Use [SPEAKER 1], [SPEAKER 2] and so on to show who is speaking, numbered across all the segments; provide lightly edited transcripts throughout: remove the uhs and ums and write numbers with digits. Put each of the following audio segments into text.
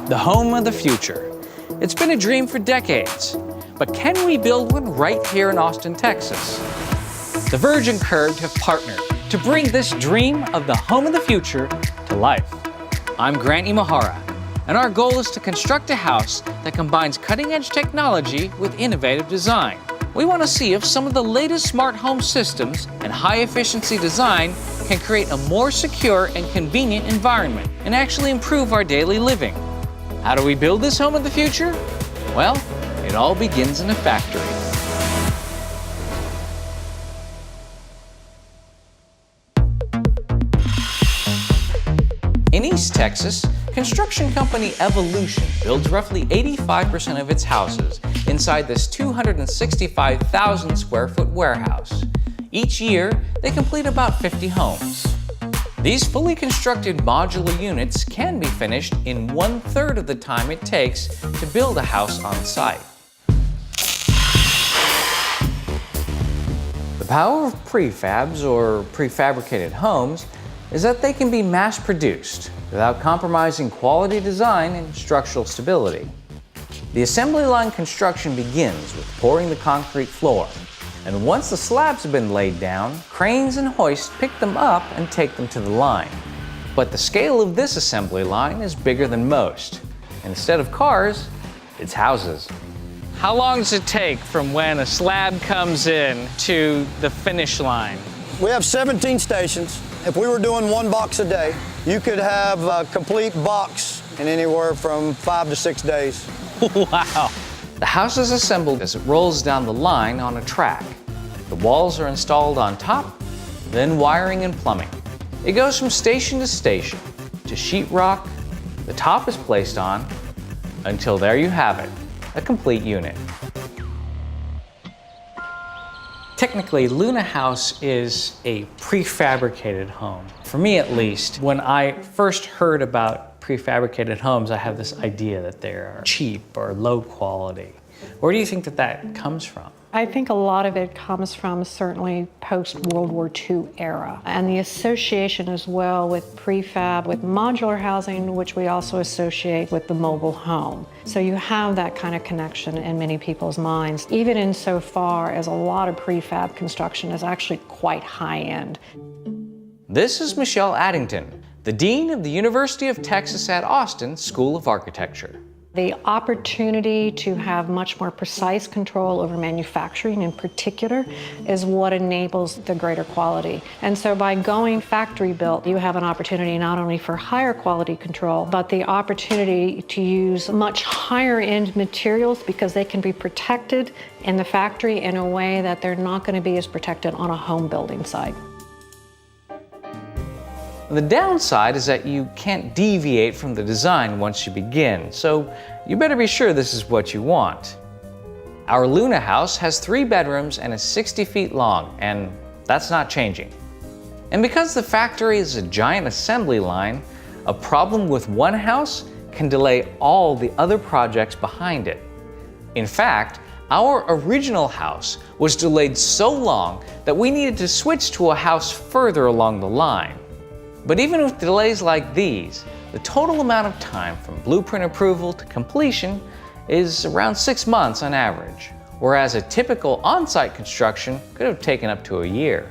[SPEAKER 1] The home of the future. It's been a dream for decades, but can we build one right here in Austin, Texas? The Verge and Curved have partnered to bring this dream of the home of the future to life. I'm Grant Imahara, and our goal is to construct a house that combines cutting-edge technology with innovative design. We want to see if some of the latest smart home systems and high-efficiency design can create a more secure and convenient environment and actually improve our daily living. How do we build this home of the future? Well, it all begins in a factory. In East Texas, construction company Evolution builds roughly 85% of its houses inside this 265,000 square foot warehouse. Each year, they complete about 50 homes. These fully constructed modular units can be finished in 1/3 of the time it takes to build a house on site. The power of prefabs or prefabricated homes is that they can be mass-produced without compromising quality design and structural stability. The assembly line construction begins with pouring the concrete floor, and once the slabs have been laid down, cranes and hoists pick them up and take them to the line. But the scale of this assembly line is bigger than most. Instead of cars, it's houses. How long does it take from when a slab comes in to the finish line?
[SPEAKER 2] We have 17 stations. If we were doing one box a day, you could have a complete box in anywhere from 5 to 6 days.
[SPEAKER 1] Wow! The house is assembled as it rolls down the line on a track. The walls are installed on top, then wiring and plumbing. It goes from station to station, to sheetrock, the top is placed on, until there you have it, a complete unit. Technically, Luna House is a prefabricated home. For me at least, when I first heard about prefabricated homes, I have this idea that they're cheap or low quality. Where do you think that comes from?
[SPEAKER 3] I think a lot of it comes from certainly post-World War II era, and the association as well with prefab, with modular housing, which we also associate with the mobile home. So you have that kind of connection in many people's minds, even insofar as a lot of prefab construction is actually quite high-end.
[SPEAKER 1] This is Michelle Addington, the Dean of the University of Texas at Austin School of Architecture.
[SPEAKER 3] The opportunity to have much more precise control over manufacturing in particular is what enables the greater quality. And so by going factory built, you have an opportunity not only for higher quality control, but the opportunity to use much higher end materials because they can be protected in the factory in a way that they're not going to be as protected on a home building site.
[SPEAKER 1] The downside is that you can't deviate from the design once you begin, so you better be sure this is what you want. Our Luna house has 3 bedrooms and is 60 feet long, and that's not changing. And because the factory is a giant assembly line, a problem with one house can delay all the other projects behind it. In fact, our original house was delayed so long that we needed to switch to a house further along the line. But even with delays like these, the total amount of time from blueprint approval to completion is around 6 months on average, whereas a typical on-site construction could have taken up to a year.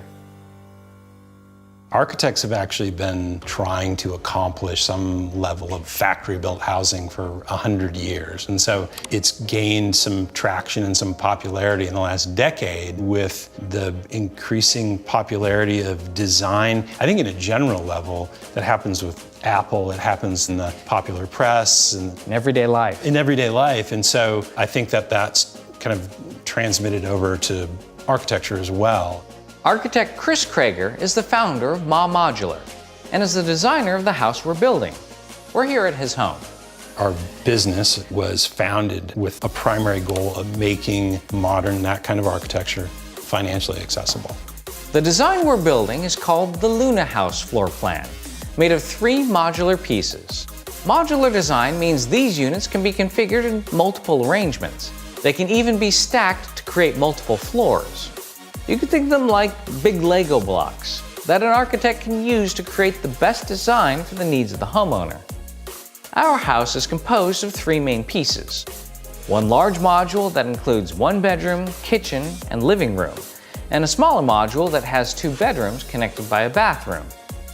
[SPEAKER 4] Architects have actually been trying to accomplish some level of factory-built housing for 100 years. And so it's gained some traction and some popularity in the last decade with the increasing popularity of design. I think at a general level, that happens with Apple, it happens in the popular press. And
[SPEAKER 1] in everyday life.
[SPEAKER 4] In everyday life. And so I think that's kind of transmitted over to architecture as well.
[SPEAKER 1] Architect Chris Krager is the founder of Ma Modular and is the designer of the house we're building. We're here at his home.
[SPEAKER 4] Our business was founded with a primary goal of making modern, that kind of architecture, financially accessible.
[SPEAKER 1] The design we're building is called the Luna House floor plan, made of 3 modular pieces. Modular design means these units can be configured in multiple arrangements. They can even be stacked to create multiple floors. You could think of them like big Lego blocks that an architect can use to create the best design for the needs of the homeowner. Our house is composed of 3 main pieces. One large module that includes 1 bedroom, kitchen, and living room, and a smaller module that has 2 bedrooms connected by a bathroom,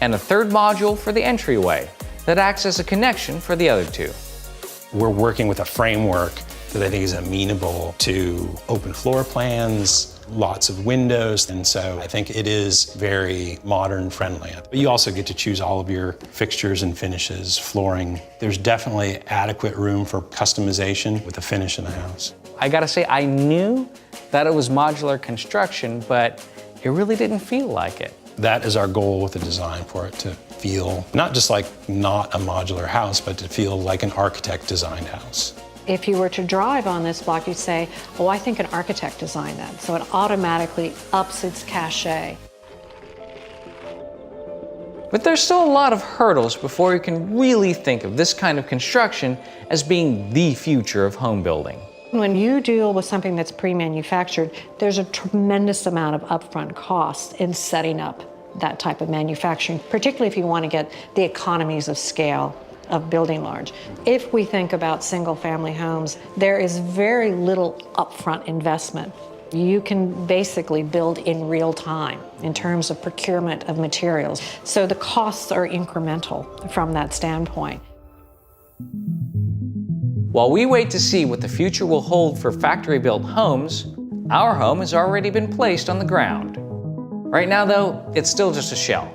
[SPEAKER 1] and a 3rd module for the entryway that acts as a connection for the other 2.
[SPEAKER 4] We're working with a framework that I think is amenable to open floor plans, lots of windows, and so I think it is very modern friendly. But you also get to choose all of your fixtures and finishes, flooring. There's definitely adequate room for customization with the finish in the house.
[SPEAKER 1] I gotta say, I knew that it was modular construction, but it really didn't feel like it.
[SPEAKER 4] That is our goal with the design, for it to feel not just like not a modular house, but to feel like an architect designed house.
[SPEAKER 3] If you were to drive on this block, you'd say, oh, I think an architect designed that. So it automatically ups its cachet.
[SPEAKER 1] But there's still a lot of hurdles before you can really think of this kind of construction as being the future of home building.
[SPEAKER 3] When you deal with something that's pre-manufactured, there's a tremendous amount of upfront costs in setting up that type of manufacturing, particularly if you want to get the economies of scale of building large. If we think about single-family homes, there is very little upfront investment. You can basically build in real time in terms of procurement of materials. So the costs are incremental from that standpoint.
[SPEAKER 1] While we wait to see what the future will hold for factory-built homes, our home has already been placed on the ground. Right now, though, it's still just a shell.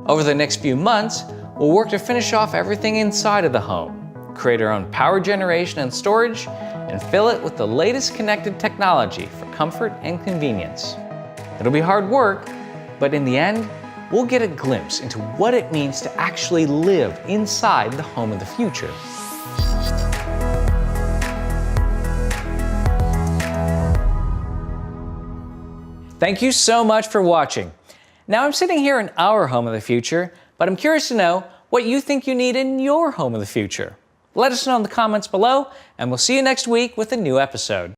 [SPEAKER 1] Over the next few months, we'll work to finish off everything inside of the home, create our own power generation and storage, and fill it with the latest connected technology for comfort and convenience. It'll be hard work, but in the end, we'll get a glimpse into what it means to actually live inside the home of the future. Thank you so much for watching. Now I'm sitting here in our home of the future, but I'm curious to know what you think you need in your home of the future. Let us know in the comments below, and we'll see you next week with a new episode.